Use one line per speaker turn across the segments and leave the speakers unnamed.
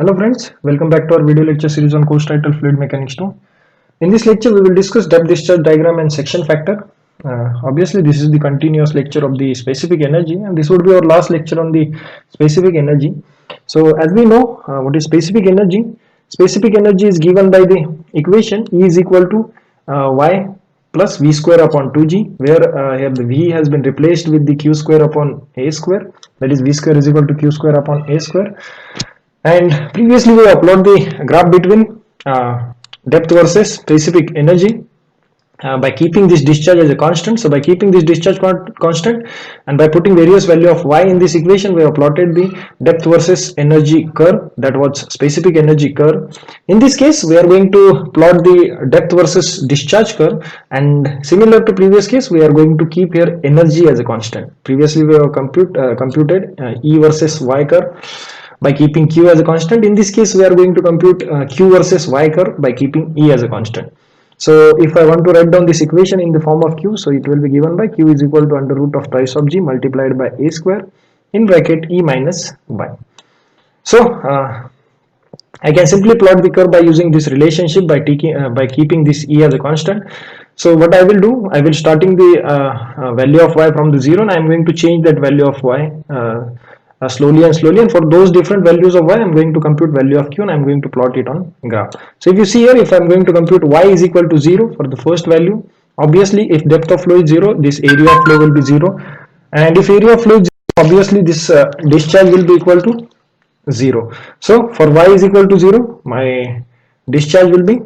Hello friends, welcome back to our video lecture series on course title Fluid Mechanics 2. In this lecture we will discuss depth discharge diagram and section factor. Obviously this is the continuous lecture of the specific energy and this would be our last lecture on the specific energy. So as we know what is specific energy? Specific energy is given by the equation E is equal to Y plus V square upon 2G, where here the V has been replaced with the Q square upon A square, that is V square is equal to Q square upon A square. And previously we upload the graph between depth versus specific energy by keeping this discharge as a constant. So by keeping this discharge constant and by putting various value of y in this equation, we have plotted the depth versus energy curve, that was specific energy curve. In this case we are going to plot the depth versus discharge curve, and similar to previous case we are going to keep here energy as a constant. Previously we have computed E versus y curve by keeping Q as a constant. In this case we are going to compute Q versus Y curve by keeping E as a constant. So if I want to write down this equation in the form of Q, so it will be given by Q is equal to under root of twice of G multiplied by A square in bracket E minus Y. So I can simply plot the curve by using this relationship by keeping this E as a constant. So what I will do, I will starting the value of y from the 0, and I am going to change that value of y slowly, and for those different values of y I am going to compute value of q and I am going to plot it on graph. So if you see here, if I am going to compute y is equal to 0 for the first value, obviously if depth of flow is 0, this area of flow will be 0, and if area of flow is 0, obviously this discharge will be equal to 0. So for y is equal to 0, my discharge will be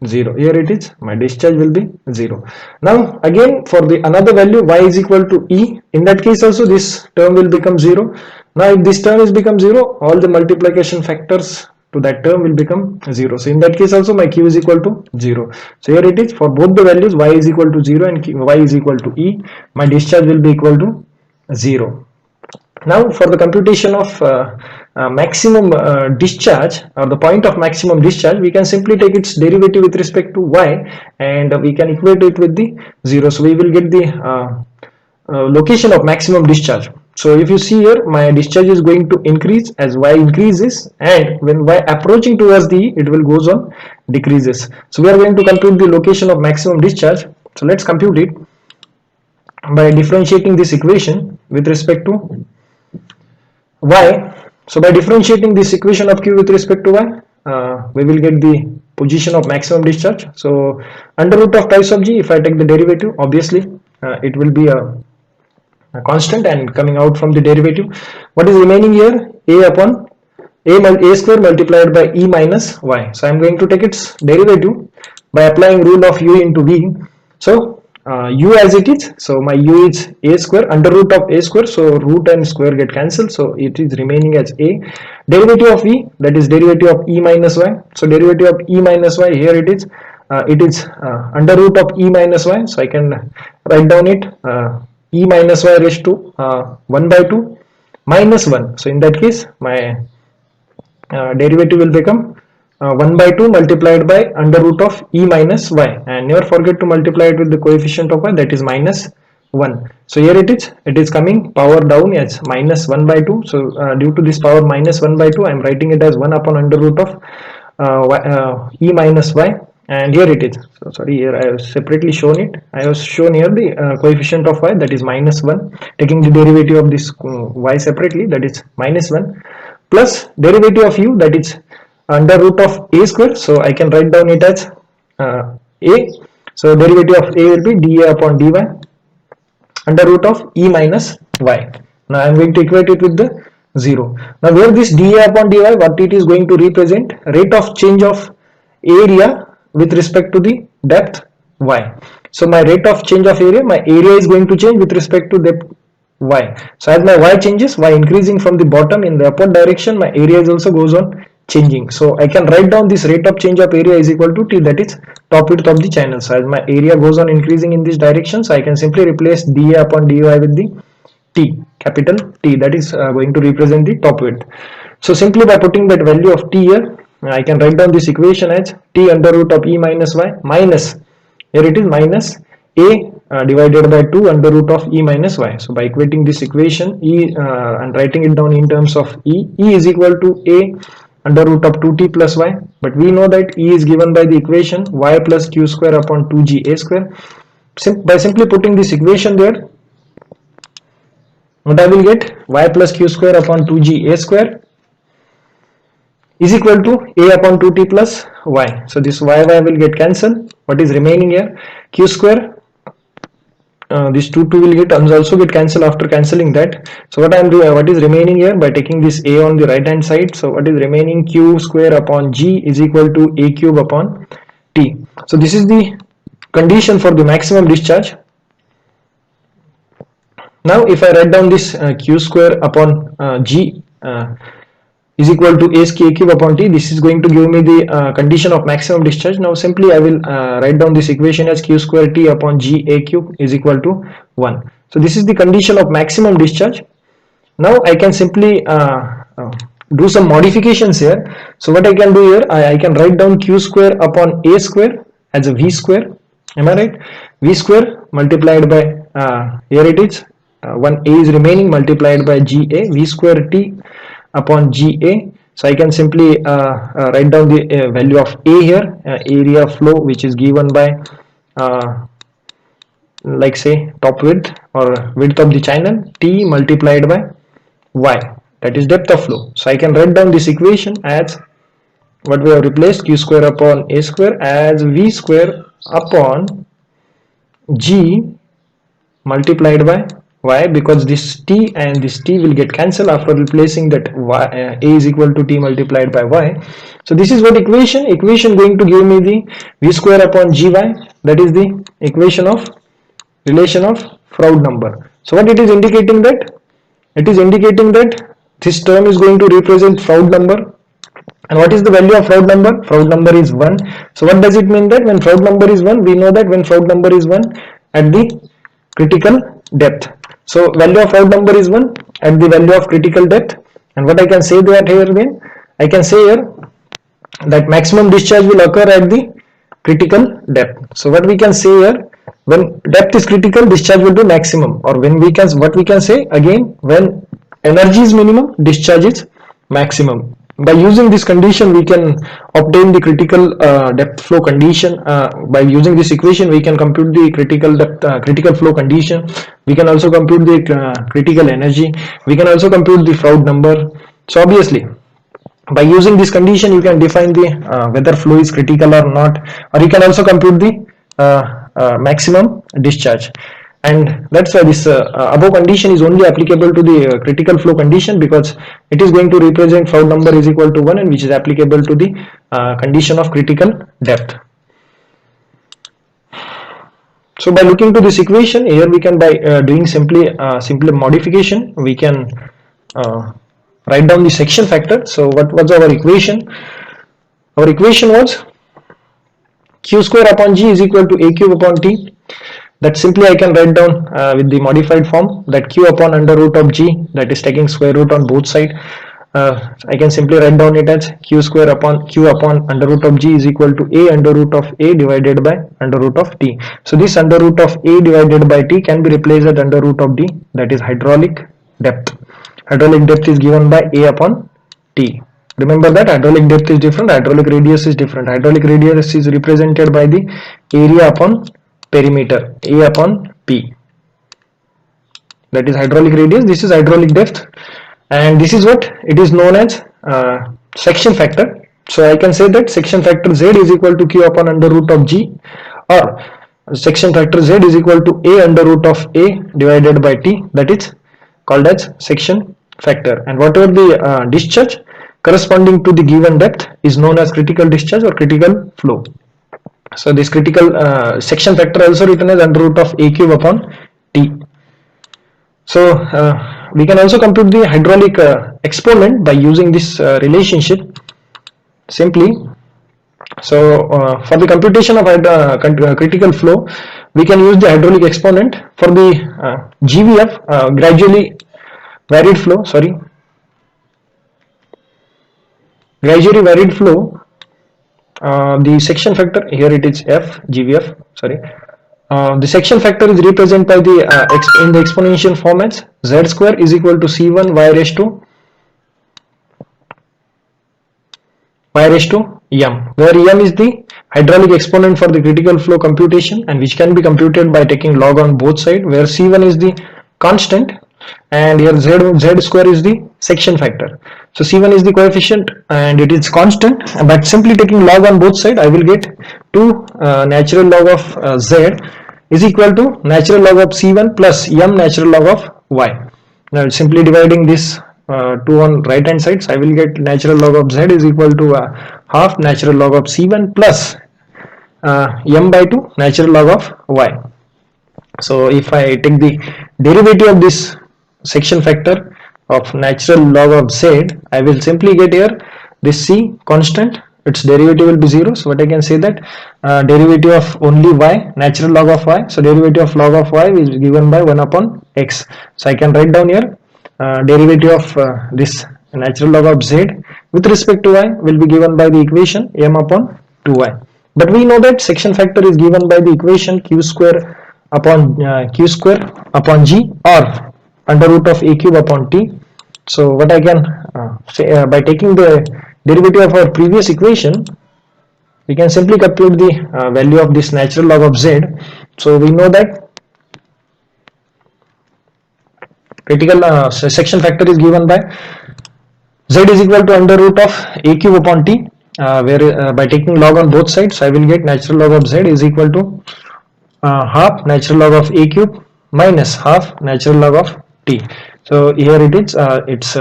0. Here it is, my discharge will be 0. Now again for the another value y is equal to E, in that case also this term will become 0. Now if this term is become 0, all the multiplication factors to that term will become 0. So in that case also my q is equal to 0. So here it is, for both the values y is equal to 0 and y is equal to E, my discharge will be equal to 0. Now for the computation of maximum discharge, or the point of maximum discharge, we can simply take its derivative with respect to y and we can equate it with the 0. So we will get the location of maximum discharge. So if you see here, my discharge is going to increase as y increases, and when y approaching towards the E, it will goes on decreases. So we are going to compute the location of maximum discharge. So let's compute it by differentiating this equation with respect to y. So by differentiating this equation of q with respect to y, we will get the position of maximum discharge. So under root of twice of g, if I take the derivative, obviously it will be a constant, and coming out from the derivative, what is remaining here, a upon a square multiplied by E minus y. So I am going to take its derivative by applying rule of u into v. So u as it is, so my u is a square under root of a square, so root and square get cancelled, so it is remaining as a. Derivative of v, that is derivative of E minus y. So derivative of E minus y, here it is under root of E minus y, so I can write down it E minus y raised to 1 by 2 minus 1. So in that case my derivative will become 1 by 2 multiplied by under root of E minus y, and never forget to multiply it with the coefficient of y, that is minus 1. So here it is coming power down as minus 1 by 2. So due to this power minus 1 by 2, I am writing it as 1 upon under root of E minus y, and here it is. So sorry, here I have separately shown it. I have shown here the coefficient of y, that is minus 1, taking the derivative of this y separately, that is minus 1, plus derivative of u, that is under root of a square. So I can write down it as a. So derivative of a will be dA upon dy under root of E minus y. Now I am going to equate it with the 0. Now where this dA upon dy, what it is going to represent, rate of change of area with respect to the depth y. So my rate of change of area, my area is going to change with respect to depth y. So as my y changes, y increasing from the bottom in the upward direction, my area is also goes on changing. So I can write down this rate of change of area is equal to T, that is top width of the channel. So as my area goes on increasing in this direction, so I can simply replace dA upon dy with the T, capital T, that is going to represent the top width. So simply by putting that value of T here, I can write down this equation as T under root of E minus y minus, here it is minus a divided by 2 under root of E minus y. So by equating this equation E and writing it down in terms of E is equal to a under root of 2t plus y, but we know that E is given by the equation y plus q square upon 2g a square. By simply putting this equation there, what I will get, y plus q square upon 2g a square is equal to a upon 2t plus y. So this y will get cancelled. What is remaining here, q square, this 2 will get also get cancelled after cancelling that. So what I am doing, what is remaining here, by taking this a on the right hand side, so what is remaining, q square upon g is equal to a cube upon t. So this is the condition for the maximum discharge. Now if I write down this q square upon g is equal to a cube upon t, this is going to give me the condition of maximum discharge. Now simply I will write down this equation as q square t upon g a cube is equal to 1. So this is the condition of maximum discharge. Now I can simply do some modifications here. So what I can do here, I can write down q square upon a square as a v square. Am I right? V square multiplied by here it is 1 a is remaining, multiplied by ga, v square t upon ga. So I can simply write down the value of a here, area flow, which is given by like say top width or width of the channel, t multiplied by y, that is depth of flow. So I can write down this equation as what we have replaced, q square upon a square as v square upon g multiplied by y, because this t and this t will get cancelled after replacing that y, a is equal to t multiplied by y. So this is what equation going to give me the v square upon gy, that is the equation of relation of Froude number. So what it is indicating, that it is indicating that this term is going to represent Froude number. And what is the value of Froude number? Froude number is 1. So what does it mean, that when Froude number is 1, we know that when Froude number is 1 at the critical depth. So value of Froude number is 1 at the value of critical depth. And what I can say that here again, I can say here that maximum discharge will occur at the critical depth. So what we can say here, when depth is critical, discharge will be maximum, or when we can, what we can say again, when energy is minimum, discharge is maximum. By using this condition, we can obtain the critical depth flow condition. By using this equation, we can compute the critical depth, critical flow condition. We can also compute the critical energy. We can also compute the Froude number. So obviously, by using this condition, you can define the whether flow is critical or not, or you can also compute the maximum discharge. And that's why this above condition is only applicable to the critical flow condition, because it is going to represent Froude number is equal to 1, and which is applicable to the condition of critical depth. So by looking to this equation here, we can, by doing simply modification, we can write down the section factor. So what was our equation? Our equation was q square upon g is equal to a cube upon t. That simply I can write down with the modified form, that q upon under root of g, that is taking square root on both sides. I can simply write down it as q square upon q upon under root of g is equal to a under root of a divided by under root of t. So this under root of a divided by t can be replaced at under root of d, that is hydraulic depth. Hydraulic depth is given by a upon t. Remember that hydraulic depth is different, hydraulic radius is different. Hydraulic radius is represented by the area upon perimeter, a upon p, that is hydraulic radius. This is hydraulic depth, and this is what it is known as section factor. So I can say that section factor z is equal to q upon under root of g, or section factor z is equal to a under root of a divided by t, that is called as section factor. And whatever the discharge corresponding to the given depth is known as critical discharge or critical flow. So this critical section factor also written as under root of a cube upon t. So we can also compute the hydraulic exponent by using this relationship simply. So for the computation of critical flow, we can use the hydraulic exponent for the GVF, gradually varied flow. Gradually varied flow. The section factor here, it is f GVF. The section factor is represented by the in the exponential formats. Z square is equal to c1 y raised to y raised to m, where m is the hydraulic exponent for the critical flow computation and which can be computed by taking log on both sides, where c1 is the constant and here z square is the section factor. So c1 is the coefficient and it is constant, but simply taking log on both sides I will get 2 natural log of z is equal to natural log of c1 plus m natural log of y. Now simply dividing this 2 on right hand side, so I will get natural log of z is equal to half natural log of c1 plus m by 2 natural log of y. So if I take the derivative of this section factor of natural log of z, I will simply get here this c constant, its derivative will be 0. So what I can say that derivative of only y, natural log of y, so derivative of log of y is given by 1 upon x. So I can write down here derivative of this natural log of z with respect to y will be given by the equation m upon 2y. But we know that section factor is given by the equation q square upon g or under root of a cube upon t. So what I can say by taking the derivative of our previous equation, we can simply compute the value of this natural log of z. So we know that critical section factor is given by z is equal to under root of a cube upon t, where by taking log on both sides I will get natural log of z is equal to half natural log of a cube minus half natural log of t. So here it is, it's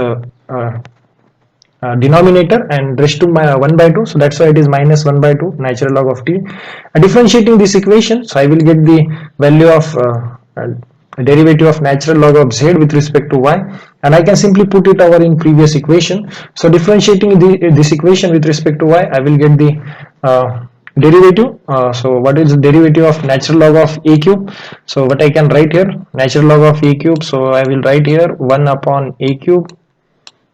denominator and raised to 1 by 2, so that's why it is minus 1 by 2 natural log of t. Differentiating this equation, so I will get the value of derivative of natural log of z with respect to y, and I can simply put it over in previous equation. So differentiating this equation with respect to y, I will get the derivative. So what is the derivative of natural log of a cube? So what I can write here, natural log of a cube, so I will write here 1 upon a cube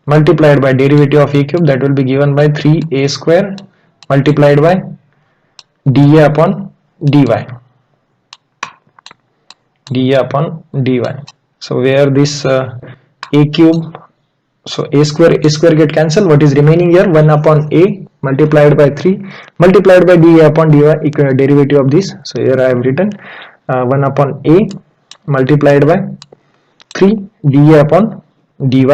multiplied by derivative of a cube, that will be given by 3a square multiplied by dA upon dy, so where this a cube, so a square get cancelled, what is remaining here 1 upon a multiplied by 3 multiplied by dA upon dy, derivative of this. So here I have written 1 upon a multiplied by 3 dA upon dy.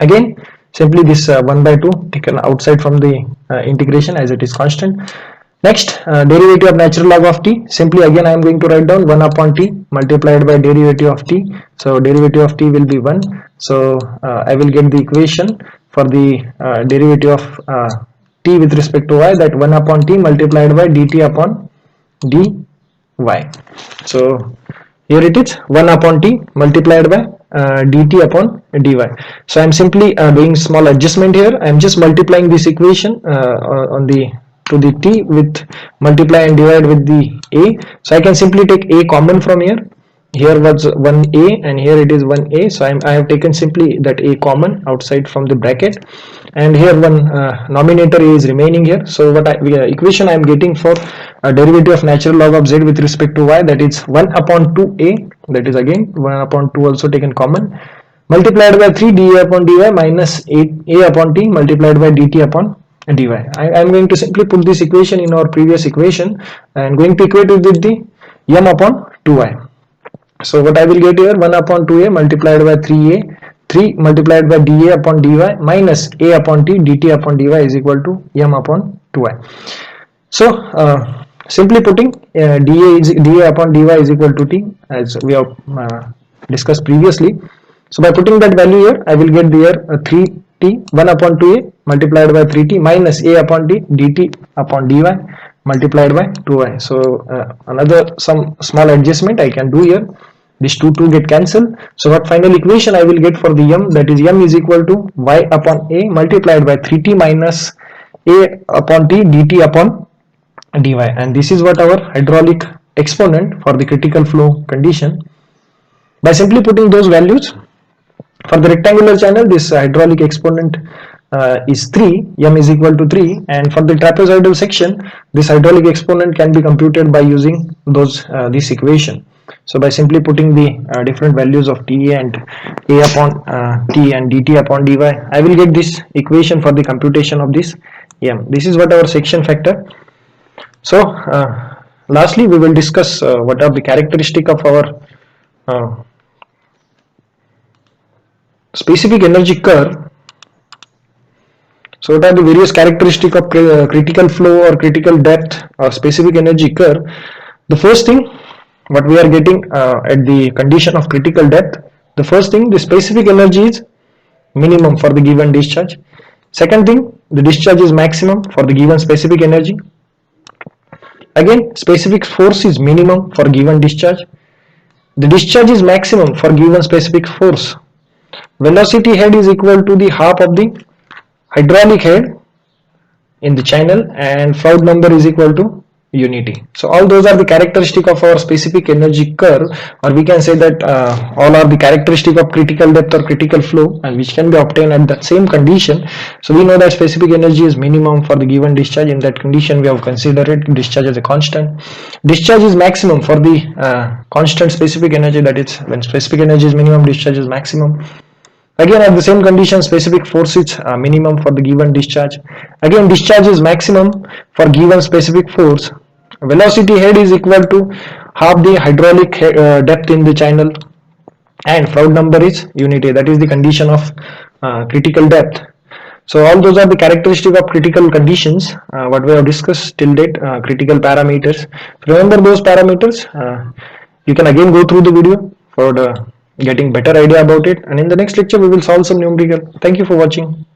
Again simply this 1 by 2 taken outside from the integration as it is constant. Next derivative of natural log of t, simply again I am going to write down 1 upon t multiplied by derivative of t, so derivative of t will be 1. So I will get the equation for the derivative of t with respect to y, that 1 upon t multiplied by dt upon dy. So here it is 1 upon t multiplied by dt upon dy. So I am simply doing small adjustment here. I am just multiplying this equation on the to the t with multiply and divide with the a. So I can simply take a common from here. Here was 1a and here it is 1a, so I have taken simply that a common outside from the bracket, and here one nominator a is remaining here. So what equation I am getting for derivative of natural log of z with respect to y, that is 1 upon 2a, that is again 1 upon 2 also taken common, multiplied by 3 dA upon dy minus a upon t multiplied by dt upon dy. I am going to simply put this equation in our previous equation and going to equate it with the m upon 2y. So what I will get here 1 upon 2a multiplied by 3a, 3 multiplied by dA upon dy minus a upon t dt upon dy is equal to m upon 2y. So simply putting dA upon dy is equal to t as we have discussed previously. So by putting that value here, I will get here 3t 1 upon 2a multiplied by 3t minus a upon t dt upon dy multiplied by 2y. So another some small adjustment I can do here. These two get cancelled. So what final equation I will get for the m, that is m is equal to y upon a multiplied by 3t minus a upon t dt upon dy, and this is what our hydraulic exponent for the critical flow condition. By simply putting those values for the rectangular channel, this hydraulic exponent is 3, m is equal to 3, and for the trapezoidal section this hydraulic exponent can be computed by using those this equation. So by simply putting the different values of TA and A upon T and dt upon dy, I will get this equation for the computation of this m. This is what our section factor. So lastly, we will discuss what are the characteristic of our specific energy curve. So what are the various characteristic of critical flow or critical depth or specific energy curve? The first thing, what we are getting at the condition of critical depth, the first thing, the specific energy is minimum for the given discharge. Second thing, the discharge is maximum for the given specific energy. Again, specific force is minimum for given discharge. The discharge is maximum for given specific force. Velocity head is equal to the half of the hydraulic head in the channel, and Froude number is equal to unity. So all those are the characteristic of our specific energy curve, or we can say that all are the characteristic of critical depth or critical flow, and which can be obtained at that same condition. So we know that specific energy is minimum for the given discharge. In that condition, we have considered discharge as a constant. Discharge is maximum for the constant specific energy, that is when specific energy is minimum, discharge is maximum. Again, at the same condition, specific force is minimum for the given discharge. Again, discharge is maximum for given specific force. Velocity head is equal to half the hydraulic depth in the channel, and Froude number is unity. That is the condition of critical depth. So all those are the characteristic of critical conditions, what we have discussed till date, critical parameters. Remember those parameters. You can again go through the video for getting better idea about it, and in the next lecture we will solve some numerical. Thank you for watching.